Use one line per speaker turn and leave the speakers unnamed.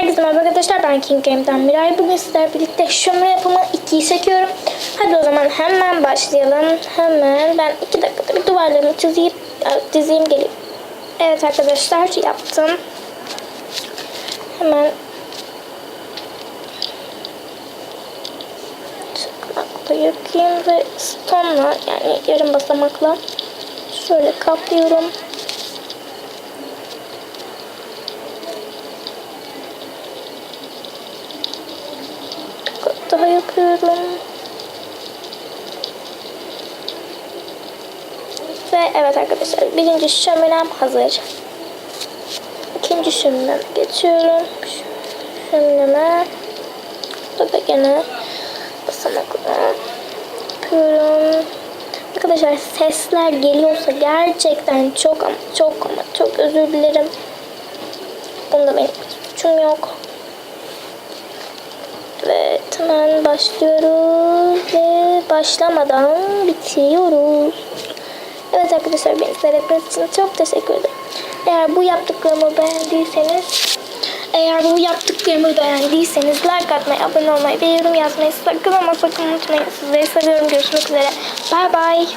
Herkese merhaba arkadaşlar, ben King Game'den Miray. Bugün sizlerle birlikte şömine yapımı 2'yi çekiyorum. Hadi o zaman hemen başlayalım. Hemen ben 2 dakikada bir duvarlarımı dizeyim geleyim. Evet arkadaşlar, yaptım. Hemen çakmakla yakayım ve stone'la, yani yarım basamakla şöyle kaplıyorum. Daha yapıyorum. Ve evet arkadaşlar, birinci şöminem hazır. İkinci şömineme geçiyorum. Şömineme. Burada da gene basamakla yapıyorum. Arkadaşlar sesler geliyorsa gerçekten çok özür dilerim. Bunda benim suçum yok. Evet, hemen başlıyoruz ve başlamadan bitiriyoruz. Evet arkadaşlar, beni seyrettiğiniz için çok teşekkür ederim. Eğer bu yaptıklarımı beğendiyseniz like atmayı, abone olmayı ve yorum yazmayı sakın ama sakın unutmayın. Sizleri seviyorum. Görüşmek üzere. Bye bye.